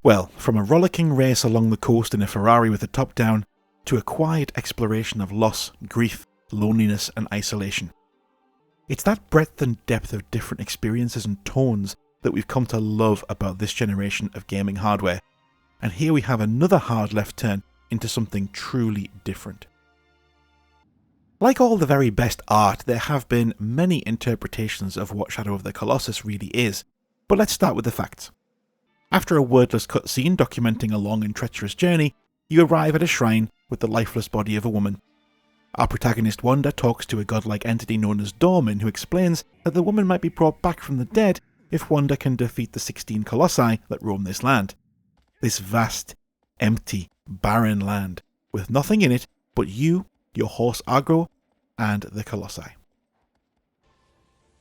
Well, from a rollicking race along the coast in a Ferrari with the top down, to a quiet exploration of loss, grief, loneliness and isolation. It's that breadth and depth of different experiences and tones that we've come to love about this generation of gaming hardware, and here we have another hard left turn into something truly different. Like all the very best art, there have been many interpretations of what Shadow of the Colossus really is, but let's start with the facts. After a wordless cutscene documenting a long and treacherous journey, you arrive at a shrine with the lifeless body of a woman. Our protagonist Wanda talks to a godlike entity known as Dormin, who explains that the woman might be brought back from the dead if Wanda can defeat the 16 Colossi that roam this land. This vast, empty, barren land, with nothing in it but you, your horse Agro, and the Colossi.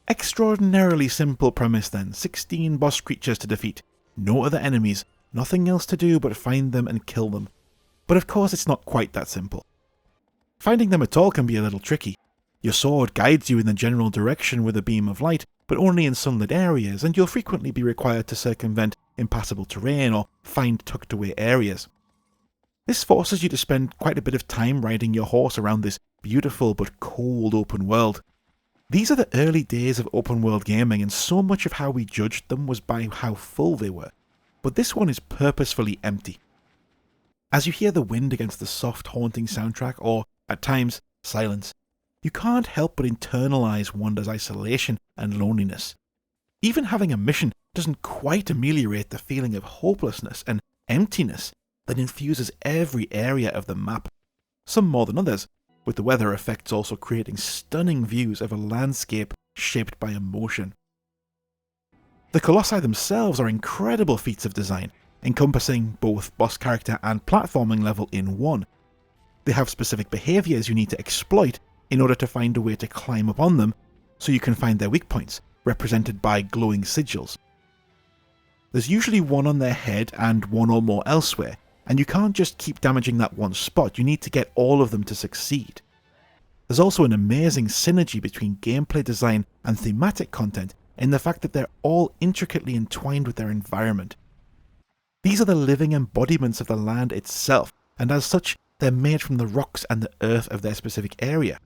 Extraordinarily simple premise then, 16 boss creatures to defeat, no other enemies, nothing else to do but find them and kill them. But of course it's not quite that simple. Finding them at all can be a little tricky. Your sword guides you in the general direction with a beam of light, but only in sunlit areas, and you'll frequently be required to circumvent impassable terrain or find tucked away areas. This forces you to spend quite a bit of time riding your horse around this beautiful but cold open world. These are the early days of open world gaming, and so much of how we judged them was by how full they were. But this one is purposefully empty. As you hear the wind against the soft, haunting soundtrack, or, at times, silence, you can't help but internalize Wanda's isolation and loneliness. Even having a mission doesn't quite ameliorate the feeling of hopelessness and emptiness that infuses every area of the map, some more than others, with the weather effects also creating stunning views of a landscape shaped by emotion. The Colossi themselves are incredible feats of design, encompassing both boss character and platforming level in one. They have specific behaviours you need to exploit in order to find a way to climb up on them, so you can find their weak points, represented by glowing sigils. There's usually one on their head and one or more elsewhere, and you can't just keep damaging that one spot, you need to get all of them to succeed. There's also an amazing synergy between gameplay design and thematic content in the fact that they're all intricately entwined with their environment. These are the living embodiments of the land itself, and as such, they're made from the rocks and the earth of their specific area.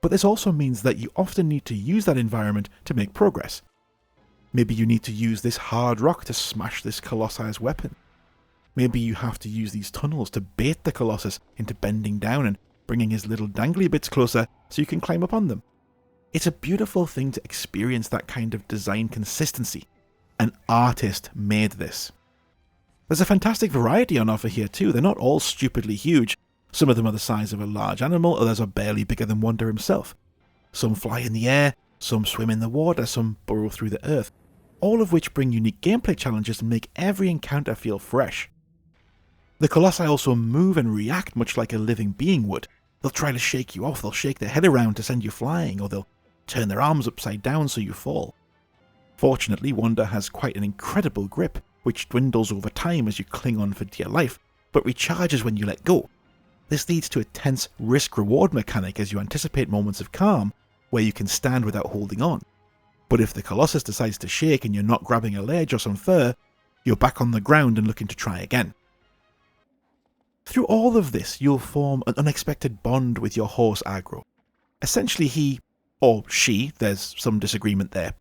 But this also means that you often need to use that environment to make progress. Maybe you need to use this hard rock to smash this Colossus' weapon. Maybe you have to use these tunnels to bait the Colossus into bending down and bringing his little dangly bits closer so you can climb up on them. It's a beautiful thing to experience that kind of design consistency. An artist made this. There's a fantastic variety on offer here too. They're not all stupidly huge. Some of them are the size of a large animal, others are barely bigger than Wanda himself. Some fly in the air, some swim in the water, some burrow through the earth, all of which bring unique gameplay challenges and make every encounter feel fresh. The Colossi also move and react much like a living being would. They'll try to shake you off, they'll shake their head around to send you flying, or they'll turn their arms upside down so you fall. Fortunately, Wanda has quite an incredible grip, which dwindles over time as you cling on for dear life, but recharges when you let go. This leads to a tense risk-reward mechanic as you anticipate moments of calm, where you can stand without holding on. But if the Colossus decides to shake and you're not grabbing a ledge or some fur, you're back on the ground and looking to try again. Through all of this, you'll form an unexpected bond with your horse Agro. Essentially he, or she, there's some disagreement there,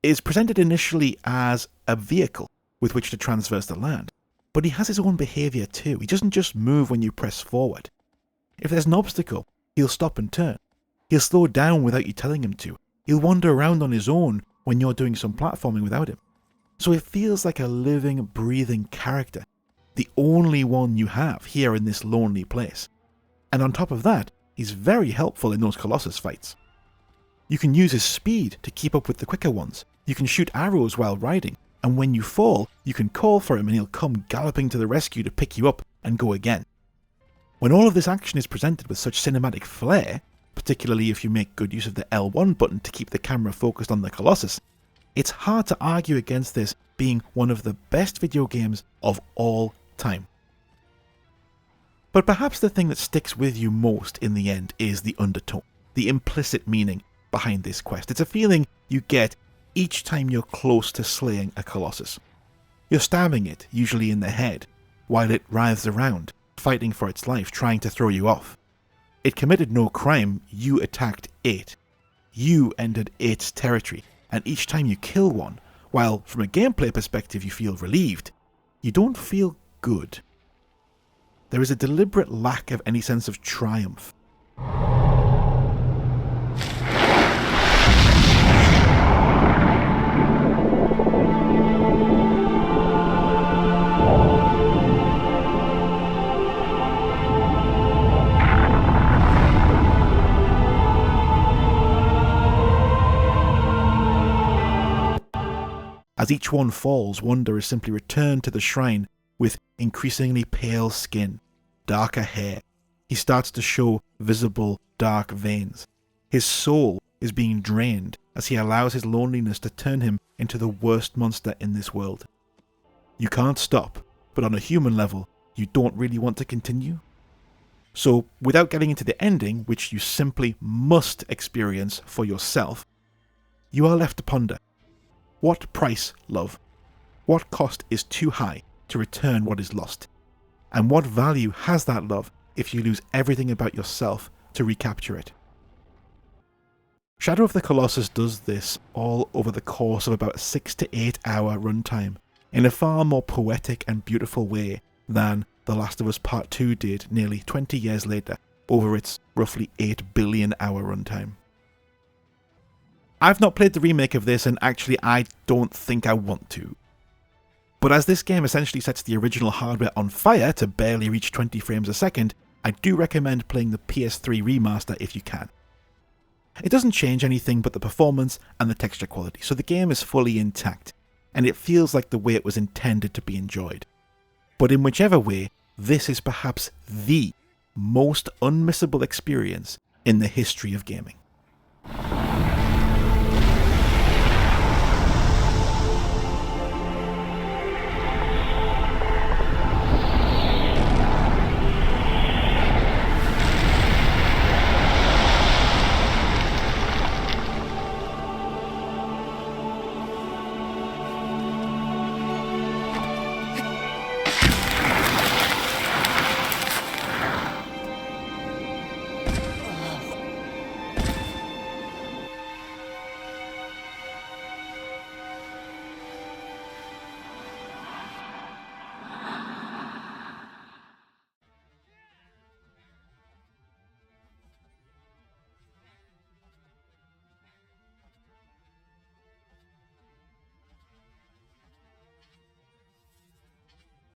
is presented initially as a vehicle with which to traverse the land, but he has his own behaviour too. He doesn't just move when you press forward. If there's an obstacle, he'll stop and turn. He'll slow down without you telling him to. He'll wander around on his own when you're doing some platforming without him. So it feels like a living, breathing character, the only one you have here in this lonely place. And on top of that, he's very helpful in those Colossus fights. You can use his speed to keep up with the quicker ones. You can shoot arrows while riding, and when you fall, you can call for him and he'll come galloping to the rescue to pick you up and go again. When all of this action is presented with such cinematic flair, particularly if you make good use of the L1 button to keep the camera focused on the Colossus, it's hard to argue against this being one of the best video games of all time. But perhaps the thing that sticks with you most in the end is the undertone, the implicit meaning behind this quest. It's a feeling you get each time you're close to slaying a Colossus. You're stabbing it, usually in the head, while it writhes around, fighting for its life, trying to throw you off. It committed no crime, you attacked it. You entered its territory, and each time you kill one, while from a gameplay perspective you feel relieved, you don't feel good. There is a deliberate lack of any sense of triumph. As each one falls, Wonder is simply returned to the shrine with increasingly pale skin, darker hair. He starts to show visible dark veins. His soul is being drained as he allows his loneliness to turn him into the worst monster in this world. You can't stop, but on a human level, you don't really want to continue. So, without getting into the ending, which you simply must experience for yourself, you are left to ponder. What price, love? What cost is too high to return what is lost? And what value has that love if you lose everything about yourself to recapture it? Shadow of the Colossus does this all over the course of about a 6 to 8 hour runtime, in a far more poetic and beautiful way than The Last of Us Part 2 did nearly 20 years later, over its roughly 8 billion hour runtime. I've not played the remake of this, and actually I don't think I want to. But as this game essentially sets the original hardware on fire to barely reach 20 frames a second, I do recommend playing the PS3 remaster if you can. It doesn't change anything but the performance and the texture quality, so the game is fully intact, and it feels like the way it was intended to be enjoyed. But in whichever way, this is perhaps the most unmissable experience in the history of gaming.